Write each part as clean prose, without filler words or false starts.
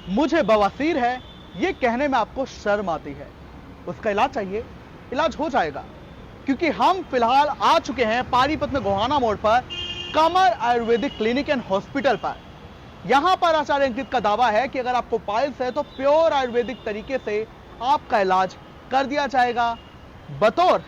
मुझे बवासीर है, ये कहने में आपको शर्म आती है। उसका इलाज चाहिए, इलाज हो जाएगा, क्योंकि हम फिलहाल आ चुके हैं पानीपत में गोहाना मोड़ पर कमर आयुर्वेदिक क्लिनिक एंड हॉस्पिटल पर। यहां पर आचार्य अंकित का दावा है कि अगर आपको पाइल्स है तो प्योर आयुर्वेदिक तरीके से आपका इलाज कर दिया जाएगा, बतौर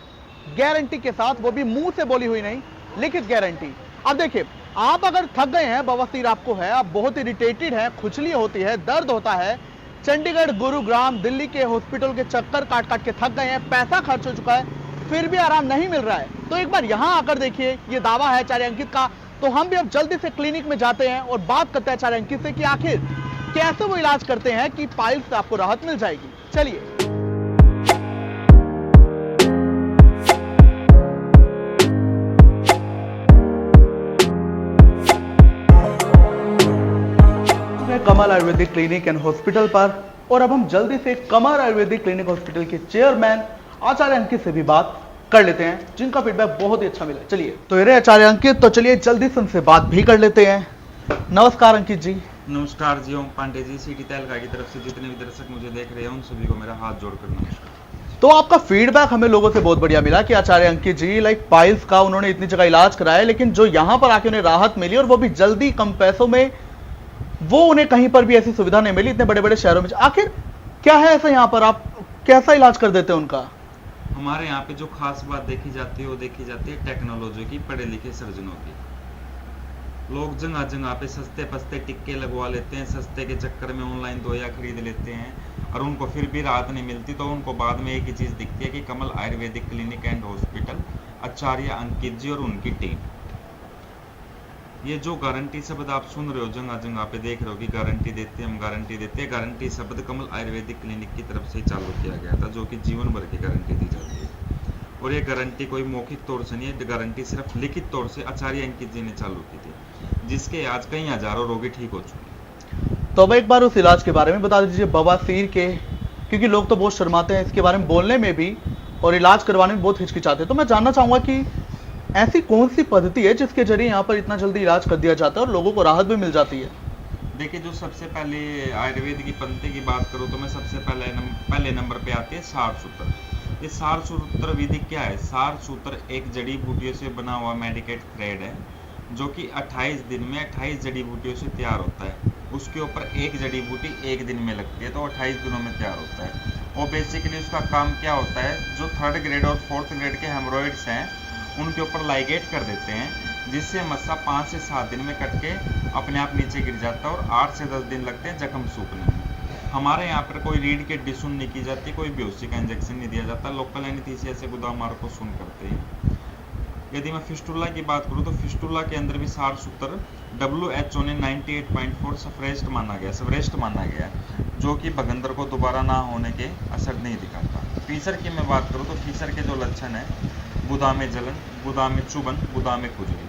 गारंटी के साथ, वो भी मुंह से बोली हुई नहीं, लिखित गारंटी। अब देखिए, आप अगर थक गए हैं, बवासीर आपको है, आप बहुत इरिटेटेड हैं, खुजली होती है, दर्द होता है, चंडीगढ़, गुरुग्राम, दिल्ली के हॉस्पिटल के चक्कर काट काट के थक गए हैं, पैसा खर्च हो चुका है, फिर भी आराम नहीं मिल रहा है, तो एक बार यहां आकर देखिए। ये दावा है आचार्य अंकित का। तो हम भी अब जल्दी से क्लिनिक में जाते हैं और बात करते हैं आचार्य अंकित से कि आखिर कैसे वो इलाज करते हैं कि पाइल्स से आपको राहत मिल जाएगी। चलिए। कमर आयुर्वेदिक क्लिनिक एंड हॉस्पिटल पर, और अब हम जल्दी से कमर आयुर्वेदिक क्लिनिक हॉस्पिटल के चेयरमैन आचार्य अंकित से भी बात कर लेते हैं, जिनका फीडबैक बहुत ही अच्छा मिला। चलिए, तो ये आचार्य अंकित, तो चलिए जल्दी से उनसे बात भी कर लेते हैं। नमस्कार अंकित जी। नमस्कार जी, ओम पांडे जी। सिटी तहलका की तरफ से जितने भी दर्शक मुझे देख रहे हैं उन सभी को मेरा हाथ जोड़कर नमस्कार। तो आपका फीडबैक हमें लोगों से बहुत बढ़िया मिला कि आचार्य अंकित जी लाइक पाइल्स का उन्होंने इतनी जगह इलाज कराया, लेकिन जो यहाँ पर आके उन्हें राहत मिली, और वो भी जल्दी, कम पैसों में, वो उन्हें कहीं पर भी ऐसी सुविधा नहीं मिली इतने बड़े बड़े शहरों में। आखिर क्या है ऐसा यहाँ पर, आप कैसा इलाज कर देते हैं उनका? हमारे यहाँ पे जो खास बात देखी जाती है वो देखी जाती है टेक्नोलॉजी की, पढ़े लिखे सर्जनों की। लोग जगह जगह पे सस्ते पस्ते टिक्के लगवा लेते हैं, सस्ते के चक्कर में ऑनलाइन दवाइयाँ खरीद लेते हैं, और उनको फिर भी राहत नहीं मिलती, तो उनको बाद में एक ही चीज़ दिखती है कि कमल आयुर्वेदिक क्लिनिक एंड हॉस्पिटल, आचार्य अंकित जी और उनकी टीम। ये जो गारंटी शब्द आप सुन रहे हो, जगह जगह पे देख रहे हो कि गारंटी देते हैं, हम गारंटी देते हैं, गारंटी शब्द कमल आयुर्वेदिक क्लिनिक की तरफ से चालू किया गया था, जो कि जीवन भर की गारंटी दी जाती है। और ये गारंटी कोई मौखिक तौर से नहीं है, गारंटी सिर्फ लिखित तौर से आचार्य अंकित जी ने चालू की थी, जिसके आज कई हजारों रोगी ठीक हो चुके। तो अब एक बार उस इलाज के बारे में बता दीजिए, बवासीर के, क्योंकि लोग तो बहुत शर्माते हैं इसके बारे में बोलने में भी, और इलाज करवाने में बहुत हिचकिचाते हैं। तो मैं जानना चाहूंगा कि ऐसी कौन सी पद्धति है जिसके जरिए यहाँ पर इतना जल्दी इलाज कर दिया जाता है और लोगों को राहत भी मिल जाती है? देखिए, जो सबसे पहले आयुर्वेद की पद्धति की बात करूँ तो मैं सबसे पहले नंबर पे आती है सार सूत्र। ये सार सूत्र विधि क्या है? सार सूत्र एक जड़ी बूटियों से बना हुआ मेडिकेट थ्रेड है, जो कि 28 दिन में 28 जड़ी बूटियों से तैयार होता है। उसके ऊपर एक जड़ी बूटी एक दिन में लगती है, तो 28 दिनों में तैयार होता है। और बेसिकली उसका काम क्या होता है, जो 3rd ग्रेड और 4th ग्रेड के हेमरोइड्स हैं उनके ऊपर लाइगेट कर देते हैं, जिससे मस्सा 5 से 7 दिन में कट के अपने आप नीचे गिर जाता है, और 8 से 10 दिन लगते हैं जख्म सूखने में। हमारे यहाँ पर कोई रीढ़ की हड्डी सुन नहीं की जाती, कोई बेहोशी का इंजेक्शन नहीं दिया जाता, लोकल एनेस्थीसिया से गुदामार को सुन करते हैं। यदि मैं फिस्टुला की बात करूँ तो फिस्टुला के अंदर भी सार सूत्र WHO ने 98.4 सवरेस्ट माना गया, जो कि भगंदर को दोबारा ना होने के असर नहीं दिखाता। फीसर की मैं बात करूँ तो फीसर के जो लक्षण है, गुदा में जलन, गुदा में चुभन, गुदा में खुजली,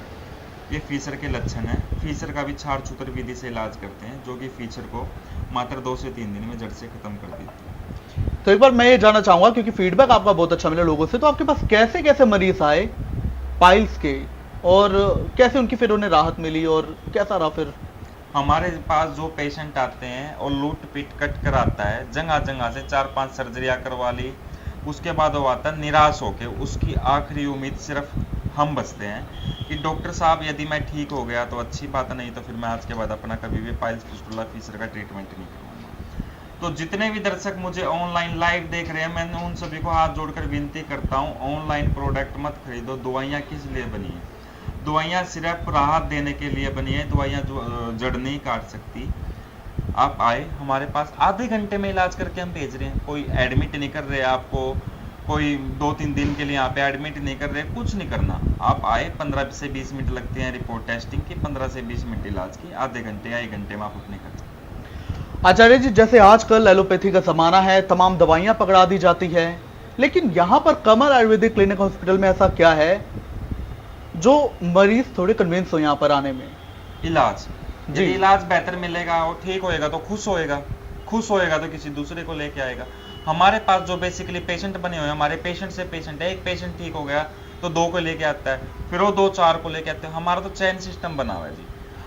ये फीसर के लक्षण है। फीसर का भी सार सूत्र विधि से इलाज करते हैं, जो कि फीसर को मात्र 2 से 3 दिन में जड़ से खत्म कर देती है। तो एक बार मैं ये जानना चाहूंगा, क्योंकि फीडबैक आपका बहुत अच्छा मिला लोगों से, तो आपके पास कैसे कैसे मरीज आए पाइल्स के, और कैसे उनकी फिर उन्हें राहत मिली, और कैसा रहा फिर? हमारे पास जो पेशेंट आते हैं और लूट पीट कट कर आता है, जगह जगह से 4-5 सर्जरियां करवा ली, उसके बाद वो आता है निराश होके, उसकी आखिरी उम्मीद सिर्फ हम बचते हैं कि डॉक्टर साहब यदि मैं ठीक हो गया तो अच्छी बात, नहीं तो फिर मैं आज के बाद अपना कभी भी पाइल्स फिस्टुला फीसर का ट्रीटमेंट नहीं करूँगा। तो जितने भी दर्शक मुझे ऑनलाइन लाइव देख रहे हैं, मैं उन सभी को हाथ जोड़कर विनती करता हूँ, ऑनलाइन प्रोडक्ट मत खरीदो। दवाइयाँ किस लिए बनी है? दवाइयाँ सिर्फ राहत देने के लिए बनी है, दवाइयाँ जो जड़ नहीं काट सकती। आप आए हमारे पास, आधे घंटे में इलाज करके हम भेज रहे हैं, कोई एडमिट नहीं कर रहे आपको, कोई 2-3 दिन के लिए यहाँ पे एडमिट नहीं कर रहे, कुछ नहीं करना। आप आए, 15 से 20 मिनट लगते हैं रिपोर्ट टेस्टिंग की, 15 से 20 मिनट इलाज की, आधे घंटे या 1 घंटे में आप अपने कर सकते हैं। आचार्य जी, जैसे आजकल एलोपैथी का जमाना है, तमाम दवाइयां पकड़ा दी जाती है, लेकिन यहाँ पर कमल आयुर्वेदिक क्लिनिक हॉस्पिटल में ऐसा क्या है जो मरीज थोड़े कन्विंस हो यहाँ पर आने में? इलाज, यदि इलाज बेहतर मिलेगा और ठीक होएगा तो खुश होएगा तो किसी दूसरे को लेके आएगा। हमारे पास जो बेसिकली पेशेंट बने हुए हैं, हमारे पेशेंट से पेशेंट है, एक पेशेंट ठीक हो गया तो 2 को लेके आता है, फिर वो 2-4 को लेके आते हैं। हमारा तो चैन सिस्टम बना हुआ है जी।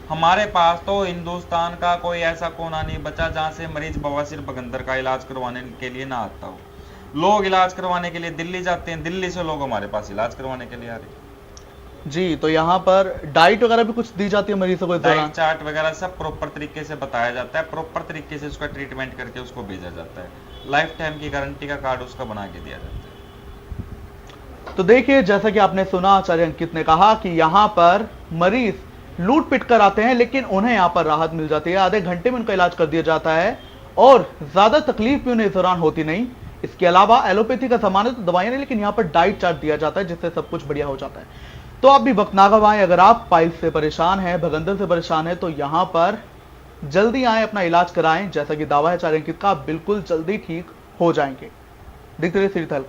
हमारे पास तो हिंदुस्तान का कोई ऐसा कोना नहीं बचा जहां से मरीज बवासीर बगंदर का इलाज करवाने के लिए ना आता हो। लोग इलाज करवाने के लिए दिल्ली जाते हैं, दिल्ली से लोग हमारे पास इलाज करवाने के लिए आ रहे हैं। जी, तो यहाँ पर डाइट वगैरह भी कुछ दी जाती है मरीजों को इस दौरान? डाइट चार्ट वगैरह सब प्रॉपर तरीके से बताया जाता है, प्रॉपर तरीके से उसका ट्रीटमेंट करके उसको भेजा जाता है। लाइफ टाइम की गारंटी का कार्ड उसका बना के दिया जाता है। तो देखिए, जैसा कि आपने सुना, आचार्य अंकित ने कहा कि यहाँ पर मरीज लूट पिट कर आते हैं, लेकिन उन्हें यहाँ पर राहत मिल जाती है। आधे घंटे में उनका इलाज कर दिया जाता है और ज्यादा तकलीफ भी उन्हें इस दौरान होती नहीं। इसके अलावा एलोपैथी का सामान है तो दवाइयां नहीं, लेकिन यहाँ पर डाइट चार्ट दिया जाता है जिससे सब कुछ बढ़िया हो जाता है। तो आप भी वक्त ना गवाएं। अगर आप पाइल्स से परेशान हैं, भगंदर से परेशान हैं, तो यहाँ पर जल्दी आए, अपना इलाज कराएं। जैसा कि दावा है आचार्य अंकित का, बिल्कुल जल्दी ठीक हो जाएंगे। देखते रहिए सीरीज हेल्थ।